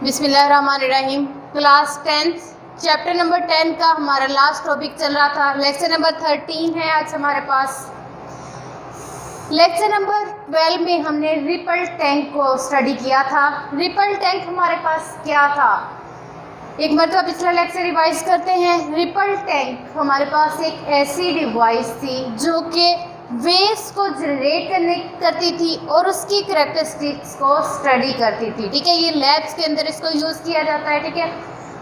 बिस्मिल्लाहिर्रहमानिर्रहीम। Class 10 chapter number 10 का हमारा लास्ट टॉपिक चल रहा था। लेक्चर नंबर 13 है आज हमारे पास। लेक्चर नंबर 12 में हमने रिपल टैंक को स्टडी किया था। रिपल टैंक हमारे पास क्या था, एक मरतबा पिछला लेक्चर रिवाइज करते हैं। रिपल टैंक हमारे पास एक ऐसी डिवाइस थी जो कि वेव्स को जनरेट करती थी और उसकी करैक्टरिस्टिक्स को स्टडी करती थी। ठीक है, ये लैब्स के अंदर इसको यूज़ किया जाता है। ठीक है,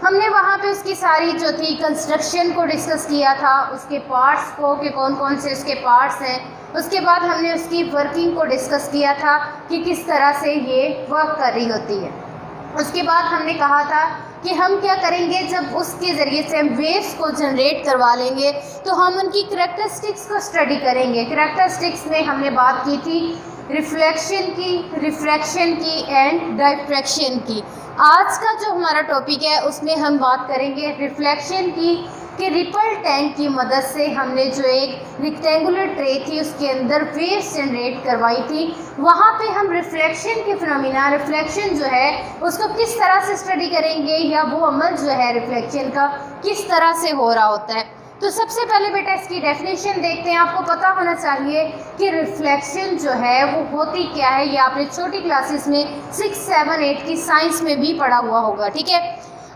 हमने वहाँ पे उसकी सारी जो थी कंस्ट्रक्शन को डिस्कस किया था, उसके पार्ट्स को कि कौन कौन से उसके पार्ट्स हैं। उसके बाद हमने उसकी वर्किंग को डिस्कस किया था कि किस तरह से ये वर्क कर रही होती है। उसके बाद हमने कहा था कि हम क्या करेंगे, जब उसके ज़रिए से हम वेव्स को जनरेट करवा लेंगे तो हम उनकी करैक्टरिस्टिक्स को स्टडी करेंगे। करैक्टरिस्टिक्स में हमने बात की थी रिफ्लेक्शन की, रिफ्रैक्शन की एंड डायफ्रैक्शन की। आज का जो हमारा टॉपिक है उसमें हम बात करेंगे रिफ्लेक्शन की, कि रिपल टैंक की मदद से हमने जो एक रेक्टेंगुलर ट्रे थी उसके अंदर वेव्स जनरेट करवाई थी, वहाँ पे हम रिफ्लेक्शन के फिनोमिना, रिफ्लेक्शन जो है उसको किस तरह से स्टडी करेंगे, या वो अमल जो है रिफ्लेक्शन का किस तरह से हो रहा होता है। तो सबसे पहले बेटा इसकी डेफिनेशन देखते हैं। आपको पता होना चाहिए कि रिफ्लेक्शन जो है वो होती क्या है। ये आपने छोटी क्लासेस में 6, 7, 8 की साइंस में भी पढ़ा हुआ होगा। ठीक है,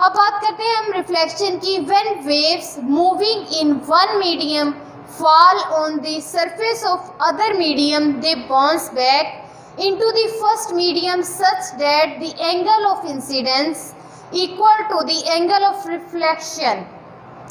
अब बात करते हैं हम रिफ्लेक्शन की। When waves moving in one medium fall on the surface of other medium, they bounce back into the first medium such that the angle of incidence equal to the angle of reflection।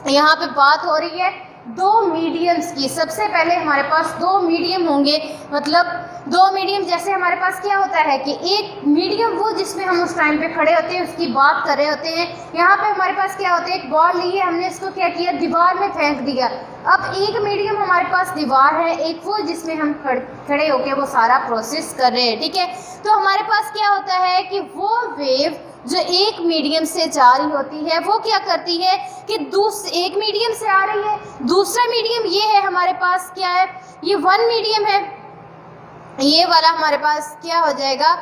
यहाँ पे बात हो रही है दो mediums की। सबसे पहले हमारे पास दो मीडियम होंगे, मतलब दो मीडियम जैसे हमारे पास क्या होता है कि एक मीडियम वो जिसमें हम उस टाइम पे खड़े होते हैं उसकी बात कर रहे होते हैं। यहाँ पे हमारे पास क्या होता है, एक बॉल ली है, हमने इसको क्या किया, दीवार में फेंक दिया। अब एक मीडियम हमारे पास दीवार है, एक वो जिसमें हम खड़े होके वो सारा प्रोसेस कर रहे हैं। ठीक है, तो हमारे पास क्या होता है कि वो वेव जो एक मीडियम से जा रही होती है वो क्या करती है कि एक मीडियम से आ रही है, दूसरा मीडियम ये है हमारे पास, क्या है, ये वन मीडियम है, ये वाला हमारे पास क्या हो जाएगा,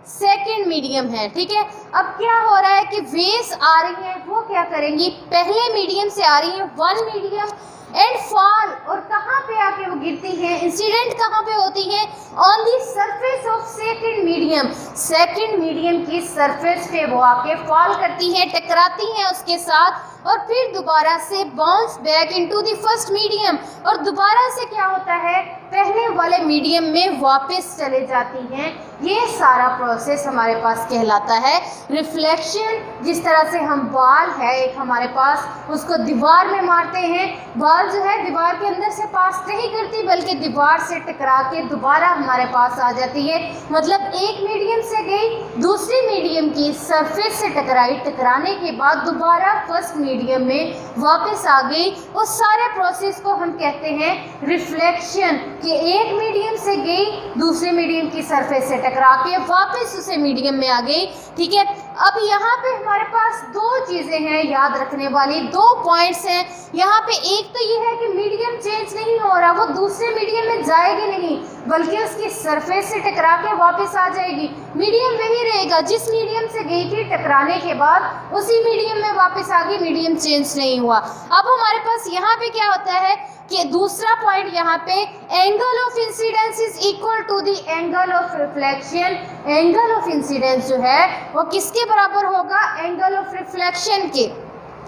सेकंड मीडियम है। ठीक है, अब क्या हो रहा है कि वेव्स आ रही हैं, वो क्या करेंगी, पहले मीडियम से आ रही है वन मीडियम एंड फॉल, और कहाँ पे आके वो गिरती हैं, इंसिडेंट कहाँ पे होती है, on the surface of second medium. Second medium की सरफेस पे वो आके फॉल करती हैं, टकराती हैं उसके साथ, और फिर दोबारा से bounce back into the first medium, और दोबारा से क्या होता है, पहले वाले मीडियम में वापस चले जाती हैं। ये सारा प्रोसेस हमारे पास कहलाता है रिफ्लेक्शन। जिस तरह से हम बॉल है एक हमारे पास, उसको दीवार में मारते हैं, बॉल जो है दीवार के अंदर से पास नहीं करती बल्कि दीवार से टकरा के दोबारा हमारे पास आ जाती है। मतलब एक मीडियम से गई, दूसरी मीडियम की सरफेस से टकराई, टकराने के बाद दोबारा फर्स्ट मीडियम में वापस आ गई। उस सारे प्रोसेस को हम कहते हैं रिफ्लेक्शन, कि एक मीडियम से गई, दूसरे मीडियम की सरफेस से टकरा के वापस उसे मीडियम में आ गई। ठीक है, अब यहाँ पे हमारे पास दो चीज़ें हैं याद रखने वाली, दो पॉइंट्स हैं यहाँ पे। एक तो ये है कि मीडियम चेंज नहीं हो रहा, वो दूसरे मीडियम में जाएगी नहीं बल्कि उसकी सरफेस से टकरा के वापस आ जाएगी। मीडियम वही रहेगा, जिस मीडियम से गई थी टकराने के बाद उसी मीडियम में वापस आ गई, मीडियम चेंज नहीं हुआ। अब हमारे पास यहाँ पे क्या होता है कि दूसरा पॉइंट यहाँ पे, angle of incidence is equal to the angle of reflection. Angle of incidence जो है वो किसके बराबर होगा, एंगल ऑफ रिफ्लेक्शन के।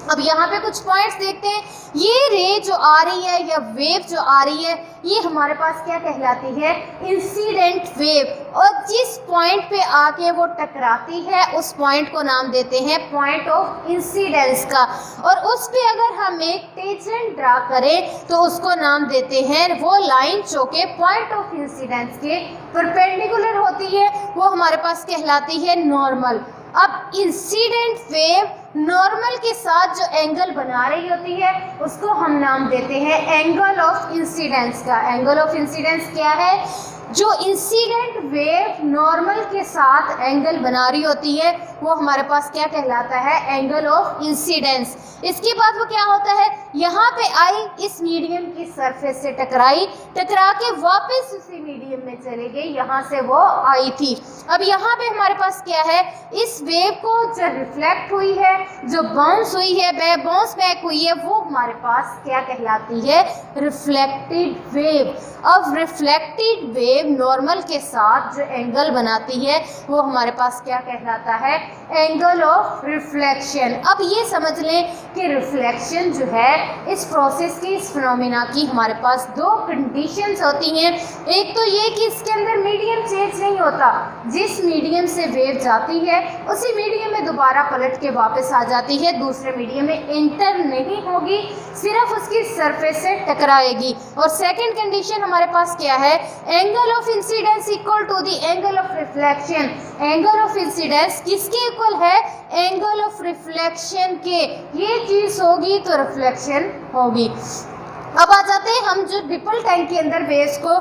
अब यहाँ पे कुछ पॉइंट्स देखते हैं। ये रे जो आ रही है या वेव जो आ रही है ये हमारे पास क्या कहलाती है, इंसिडेंट वेव, और जिस पॉइंट पे आके वो टकराती है उस पॉइंट को नाम देते हैं पॉइंट ऑफ इंसिडेंस का, और उस पे अगर हम एक टेंजेंट ड्रा करें तो उसको नाम देते हैं, वो लाइन जो के पॉइंट ऑफ इंसिडेंस के परपेंडिकुलर होती है वो हमारे पास कहलाती है नॉर्मल। अब इंसिडेंट वेव नॉर्मल के साथ जो एंगल बना रही होती है उसको हम नाम देते हैं एंगल ऑफ इंसिडेंस का। एंगल ऑफ इंसिडेंस क्या है, जो इंसिडेंट वेव नॉर्मल के साथ एंगल बना रही होती है वो हमारे पास क्या कहलाता है, एंगल ऑफ इंसिडेंस। इसके बाद वो क्या होता है, यहाँ पे आई, इस मीडियम की सरफेस से टकराई, टकरा के वापस उसी मीडियम में चली गई, यहाँ से वो आई थी। अब यहाँ पे हमारे पास क्या है, इस वेव को जो रिफ्लेक्ट हुई है, जो बाउंस हुई है, बाउंस बैक हुई है, वो हमारे पास क्या कहलाती है, रिफ्लेक्टेड वेव। अब रिफ्लेक्टेड वेव नॉर्मल के साथ जो एंगल बनाती है वो हमारे पास क्या कहलाता है, एंगल ऑफ रिफ्लेक्शन। अब ये समझ लें कि रिफ्लेक्शन जो है इस प्रोसेस की, इस फिनोमिना की हमारे पास दो कंडीशंस होती हैं। एक तो ये कि इसके अंदर मीडियम चेंज नहीं होता, जिस मीडियम से वेव जाती है उसी मीडियम में दोबारा पलट के वापस आ जाती है, दूसरे मीडियम में एंटर नहीं होगी, सिर्फ उसकी सरफेस से टकराएगी। और सेकेंड कंडीशन हमारे पास क्या है, angle of incidence equal to the angle of reflection. Angle of incidence किसके इक्वल है, एंगल ऑफ रिफ्लेक्शन के। ये चीज होगी तो रिफ्लेक्शन होगी। अब आ जाते हैं हम जो रिपल टैंक के अंदर वेव्स को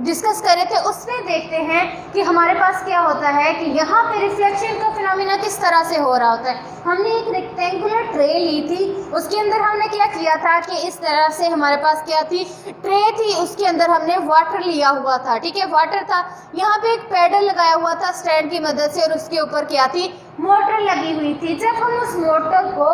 डिस्कस कर रहे थे, उसमें देखते हैं कि हमारे पास क्या होता है कि यहाँ पे रिफ्लेक्शन का फिनोमिना किस तरह से हो रहा होता है। हमने एक रेक्टेंगुलर ट्रे ली थी, उसके अंदर हमने क्या किया था कि इस तरह से हमारे पास क्या थी, ट्रे थी, उसके अंदर हमने वाटर लिया हुआ था, ठीक है, वाटर था। यहाँ पे एक पैडल लगाया हुआ था स्टैंड की मदद से, और उसके ऊपर क्या थी, मोटर लगी हुई थी। जब हम उस मोटर को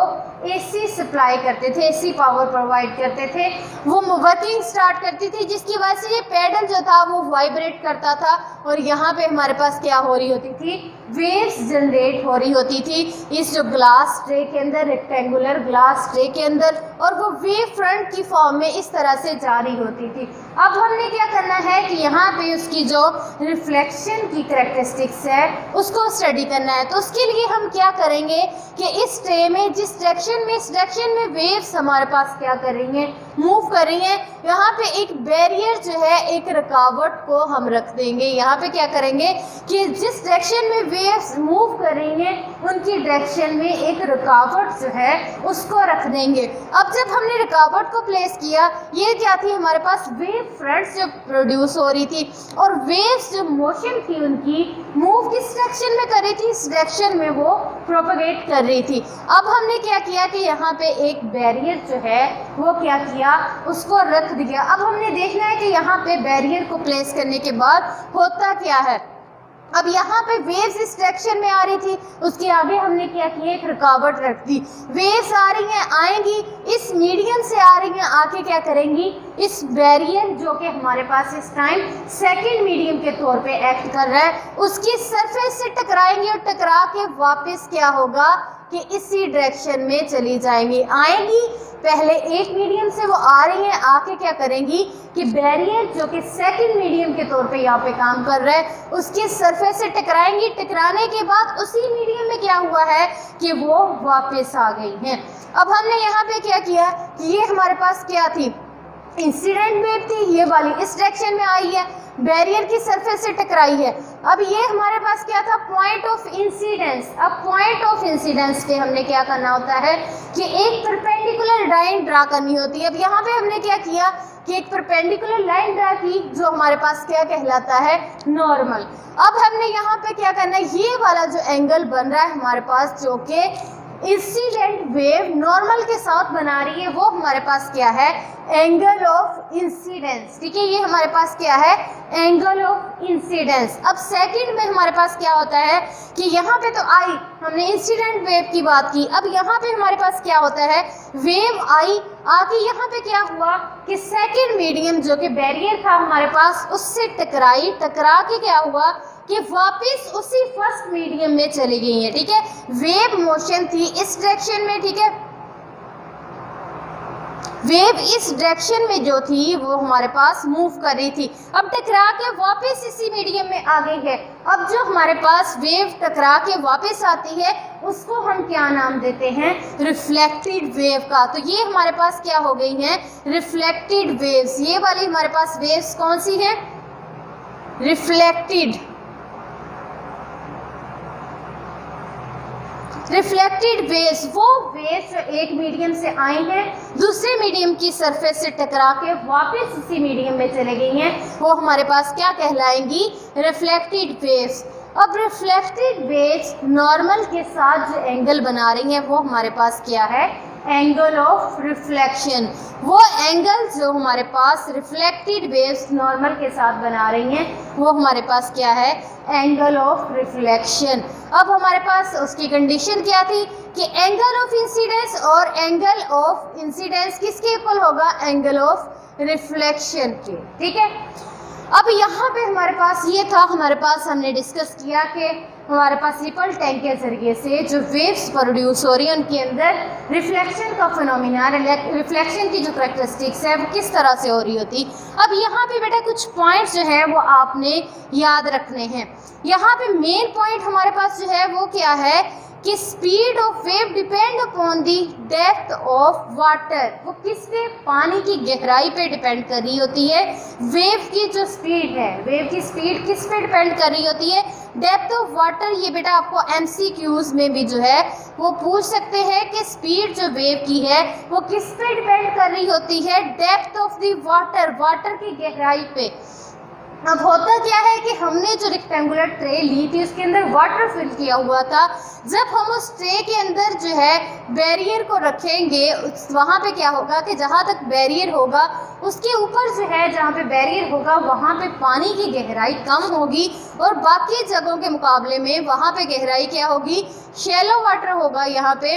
एसी सप्लाई करते थे, एसी पावर प्रोवाइड करते थे, वो वर्किंग स्टार्ट करती थी, जिसकी वजह से ये पैडल जो था वो वाइब्रेट करता था, और यहाँ पे हमारे पास क्या हो रही होती थी, वेव्स जनरेट हो रही होती थी इस जो ग्लास ट्रे के अंदर, रेक्टेंगुलर ग्लास ट्रे के अंदर, और वो वेव फ्रंट की फॉर्म में इस तरह से जा रही होती थी। अब हमने क्या करना है कि यहाँ पे उसकी जो रिफ्लेक्शन की कैरेक्टरिस्टिक्स है उसको स्टडी करना है। तो उसके लिए हम क्या करेंगे कि इस ट्रे में जिस डायरेक्शन में वेव्स हमारे पास क्या कर रही हैं, मूव कर रही हैं, यहाँ पे एक बैरियर जो है, एक रुकावट को हम रख देंगे। यहाँ पे क्या करेंगे कि जिस डायरेक्शन में वेव्स मूव कर रही हैं उनकी डायरेक्शन में एक रुकावट जो है उसको रख देंगे। अब जब हमने रुकावट को प्लेस किया, ये क्या थी, हमारे पास वेव फ्रंट्स जो प्रोड्यूस हो रही थी, और वेव्स जो मोशन थी उनकी मूव किस डायरेक्शन में कर रही थी, इस डायरेक्शन में वो प्रोपगेट कर रही थी। अब हमने क्या किया कि यहाँ पे एक बैरियर जो है वो क्या किया, उसको रख दिया। अब हमने देखना है कि यहाँ पे बैरियर को प्लेस करने के बाद होता क्या है। अब यहाँ पे वेव्स इस डायरेक्शन में आ रही थी, उसके आगे हमने क्या किया, एक रुकावट रख दी। वेव्स आ रही हैं, आएंगी, इस मीडियम से आ रही हैं, आके क्या करेंगी, इस बैरियर जो कि हमारे पास इस टाइम सेकंड मीडियम के तौर पे एक्ट कर रहा है, उसकी सरफेस से टकराएंगी, और टकरा के वापस क्या होगा कि इसी डायरेक्शन में चली जाएंगी। आएंगी, पहले एक मीडियम से वो आ रही हैं, आके क्या करेंगी कि बैरियर जो कि सेकंड मीडियम के तौर पे यहाँ पे काम कर रहा है उसकी सरफेस से टकराएंगी। टकराने के बाद उसी मीडियम में क्या हुआ है कि वो वापस आ गई हैं। अब हमने यहाँ पे क्या किया कि ये हमारे पास क्या थी, इंसिडेंट वेव थी, ये वाली इस डायरेक्शन में आई है, बैरियर की सरफेस से टकराई है। अब ये हमारे पास क्या था, पॉइंट ऑफ इंसिडेंस। अब पॉइंट ऑफ इंसिडेंस पे हमने क्या करना होता है कि एक परपेंडिकुलर लाइन ड्रा करनी होती है। अब यहाँ पे हमने क्या किया कि एक परपेंडिकुलर लाइन ड्रा की जो हमारे पास क्या कहलाता है, नॉर्मल। अब हमने यहाँ पे क्या करना है, ये वाला जो एंगल बन रहा है हमारे पास, जो कि इंसिडेंट वेव नॉर्मल के साथ बना रही है, वो हमारे पास क्या है, एंगल ऑफ इंसिडेंस। ठीक है, ये हमारे पास क्या है, एंगल ऑफ इंसिडेंस। अब सेकंड में हमारे पास क्या होता है कि यहाँ पे तो आई, हमने इंसिडेंट वेव की बात की। अब यहाँ पे हमारे पास क्या होता है, वेव आई, आके यहाँ पे क्या हुआ कि सेकंड मीडियम जो कि बैरियर था हमारे पास, उससे टकराई, टकरा के क्या हुआ कि वापस उसी फर्स्ट मीडियम में चली गई है। ठीक है, वेव मोशन थी इस डायरेक्शन में, ठीक है, वेव इस डायरेक्शन में जो थी वो हमारे पास मूव कर रही थी। अब टकरा के वापस इसी मीडियम में आ गई है। अब जो हमारे पास वेव टकरा के वापस आती है उसको हम क्या नाम देते हैं, रिफ्लेक्टेड वेव का। तो ये हमारे पास क्या हो गई हैं, रिफ्लेक्टेड वेव्स। ये वाली हमारे पास वेव्स कौन सी हैं, रिफ्लेक्टेड। रिफ्लेक्टेड वेव्स वो वेव्स जो एक मीडियम से आई हैं दूसरे मीडियम की सरफेस से टकरा के वापस उसी मीडियम में चले गई हैं, वो हमारे पास क्या कहलाएंगी? Reflected waves. अब रिफ्लेक्टेड वेव्स नॉर्मल के साथ जो एंगल बना रही हैं वो हमारे पास क्या है? Angle of reflection. वो एंगल जो हमारे पास रिफ्लेक्टेड वेव्स नॉर्मल के साथ बना रही हैं वो हमारे पास क्या है? Angle of reflection. अब हमारे पास उसकी कंडीशन क्या थी कि एंगल ऑफ इंसिडेंस और एंगल ऑफ इंसिडेंस किसके इक्वल होगा? एंगल ऑफ रिफ्लेक्शन के। ठीक है, अब यहाँ पे हमारे पास ये था, हमारे पास हमने डिस्कस किया कि हमारे पास रिपल टैंक के ज़रिए से जो वेव्स प्रोड्यूस हो रही हैं उनके अंदर रिफ्लेक्शन का फिनोमिना, रिफ्लेक्शन की जो करैक्टरिस्टिक्स है वो किस तरह से हो रही होती। अब यहाँ पे बेटा कुछ पॉइंट्स जो है वो आपने याद रखने हैं। यहाँ पे मेन पॉइंट हमारे पास जो है वो क्या है कि speed of wave depend upon the depth of water. वो किस पे? पानी की गहराई पे डिपेंड कर रही होती है। वेव की जो स्पीड है, वेव की स्पीड किस पे डिपेंड कर रही होती है? Depth of water. ये बेटा आपको MCQs में भी जो है वो पूछ सकते हैं कि स्पीड जो वेव की है वो किस पे डिपेंड कर रही होती है? Depth of the water, water की गहराई पे। अब होता क्या है कि हमने जो रेक्टेंगुलर ट्रे ली थी उसके अंदर वाटर फिल किया हुआ था। जब हम उस ट्रे के अंदर जो है बैरियर को रखेंगे वहाँ पे क्या होगा कि जहाँ तक बैरियर होगा उसके ऊपर जो है जहाँ पे बैरियर होगा वहाँ पे पानी की गहराई कम होगी और बाकी जगहों के मुकाबले में वहाँ पे गहराई क्या होगी? शैलो वाटर होगा। यहाँ पे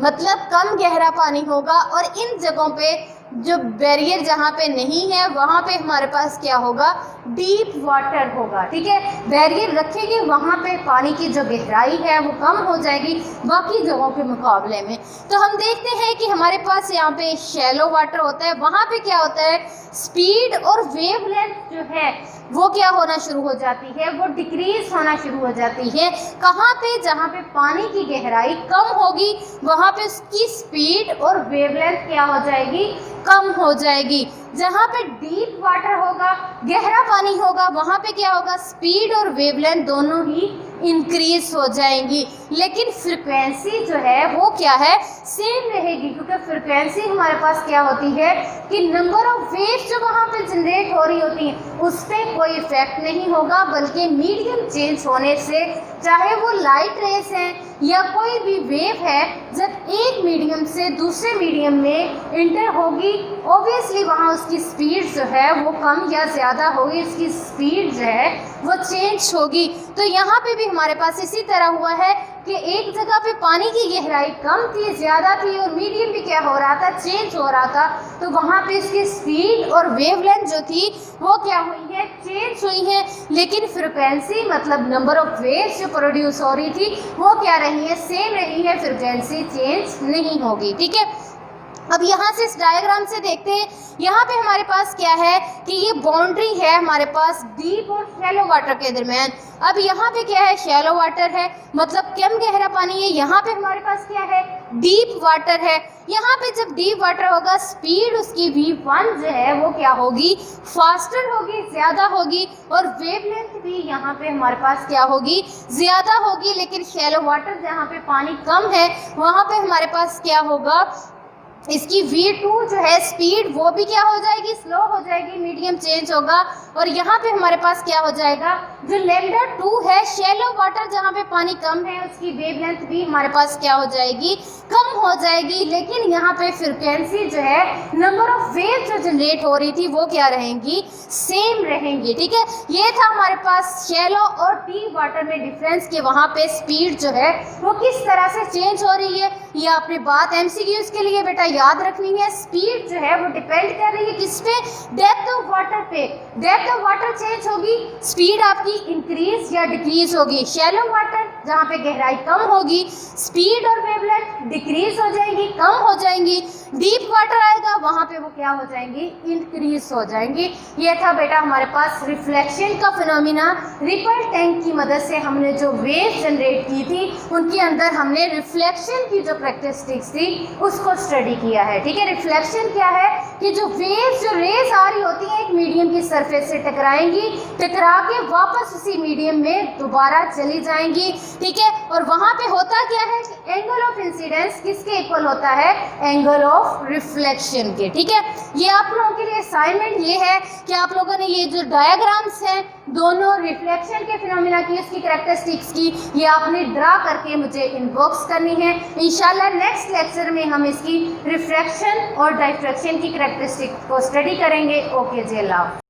मतलब कम गहरा पानी होगा और इन जगहों पे जो बैरियर जहाँ पे नहीं है वहाँ पे हमारे पास क्या होगा? डीप वाटर होगा। ठीक है, बैरियर रखेंगे वहाँ पे पानी की जो गहराई है वो कम हो जाएगी बाकी जगहों के मुकाबले में। तो हम देखते हैं कि हमारे पास यहाँ पे शैलो वाटर होता है, वहाँ पे क्या होता है? स्पीड और वेवलेंथ जो है वो क्या होना शुरू हो जाती है? वो डिक्रीज होना शुरू हो जाती है। कहाँ पे? जहाँ पे पानी की गहराई कम होगी वहाँ पे उसकी स्पीड और वेवलेंथ क्या हो जाएगी? कम हो जाएगी। जहाँ पे डीप वाटर होगा, गहरा पानी होगा, वहाँ पे क्या होगा? स्पीड और वेवलेंथ दोनों ही इंक्रीज हो जाएंगी, लेकिन फ्रिक्वेंसी जो है वो क्या है? सेम रहेगी, क्योंकि फ्रिक्वेंसी हमारे पास क्या होती है कि नंबर ऑफ वेव्स जो वहाँ पे जनरेट हो रही होती हैं उस पर कोई इफेक्ट नहीं होगा, बल्कि मीडियम चेंज होने से, चाहे वो लाइट रेस हैं या कोई भी वेव है, जब एक मीडियम से दूसरे मीडियम में इंटर होगी ऑब्वियसली वहाँ उसकी स्पीड जो है वो कम या ज़्यादा होगी, उसकी स्पीड जो है वो चेंज होगी। तो यहाँ पे भी हमारे पास इसी तरह हुआ है कि एक जगह पे पानी की गहराई कम थी, ज़्यादा थी और मीडियम भी क्या हो रहा था? चेंज हो रहा था। तो वहाँ पे इसकी स्पीड और वेवलेंथ जो थी वो क्या हुई है? चेंज हुई है, लेकिन फ्रिक्वेंसी मतलब नंबर ऑफ वेव्स जो प्रोड्यूस हो रही थी वो क्या रही है? सेम रही है, फ्रिक्वेंसी चेंज नहीं होगी। ठीक है, अब यहाँ से इस डायग्राम से देखते हैं, यहाँ पे हमारे पास क्या है कि ये बाउंड्री है हमारे पास डीप और शैलो वाटर के दरमियान। अब यहाँ पे क्या है? शैलो वाटर है, मतलब कम गहरा पानी है। यहाँ पे हमारे पास क्या है? डीप वाटर है। यहाँ पे जब डीप वाटर होगा स्पीड उसकी V1 जो है वो क्या होगी? फास्टर होगी, ज़्यादा होगी, और वेवलेंथ भी यहाँ पे हमारे पास क्या होगी? ज़्यादा होगी। लेकिन शैलो वाटर जहाँ पे पानी कम है वहाँ पे हमारे पास क्या होगा? इसकी V2 जो है स्पीड वो भी क्या हो जाएगी? स्लो हो जाएगी, मीडियम चेंज होगा। और यहाँ पे हमारे पास क्या हो जाएगा? जो लैम्डा 2 है, शैलो वाटर जहाँ पे पानी कम है उसकी वेवलेंथ भी हमारे पास क्या हो जाएगी? कम हो जाएगी। लेकिन यहाँ पे फ्रिक्वेंसी जो है, नंबर ऑफ वेव जो जनरेट हो रही थी वो क्या रहेंगी? सेम रहेंगी। ठीक है, ये था हमारे पास शैलो और डीप वाटर में डिफरेंस कि वहाँ पे स्पीड जो है वो किस तरह से चेंज हो रही है। ये आपने बात MCQs के लिए बेटा याद रखनी है। स्पीड जो है वो डिपेंड कर रही है किस पे? डेप्थ ऑफ वाटर पे। डेप्थ ऑफ वाटर चेंज होगी, स्पीड आपकी इंक्रीज या डिक्रीज होगी। शैलो वाटर जहाँ पे गहराई कम होगी, स्पीड और वेवलेंथ डिक्रीज हो जाएंगी, कम हो जाएंगी। डीप वाटर आएगा वहाँ पे वो क्या हो जाएंगी? इंक्रीज हो जाएंगी। ये था बेटा हमारे पास रिफ्लेक्शन का फिनोमिना। रिपल टैंक की मदद से हमने जो वेव जनरेट की थी उनके अंदर हमने रिफ्लेक्शन की जो करैक्टरिस्टिक्स थी उसको स्टडी किया है। ठीक है, रिफ्लेक्शन क्या है कि जो वेव्स, जो रेज आ रही होती है एक मीडियम की सरफेस से टकराएंगी, टकरा के वापस उसी मीडियम में दोबारा चली जाएंगी। ठीक है। और वहाँ पे होता क्या है, एंगल ऑफ इंसिडेंस किसके इक्वल होता है, एंगल ऑफ रिफ्लेक्शन के, ठीक है। ये आप लोगों के लिए असाइनमेंट ये है कि आप लोगों ने ये जो डायग्राम्स हैं दोनों रिफ्लेक्शन के फिनोमिना की, उसकी कैरेक्टरिस्टिक्स की, ये आपने ड्रा करके मुझे इनबॉक्स करनी है। इंशाल्लाह नेक्स्ट लेक्चर में हम इसकी रिफ्रैक्शन और डायफ्रैक्शन की कैरेक्टरिस्टिक को स्टडी करेंगे। ओके जी, अल्लाह।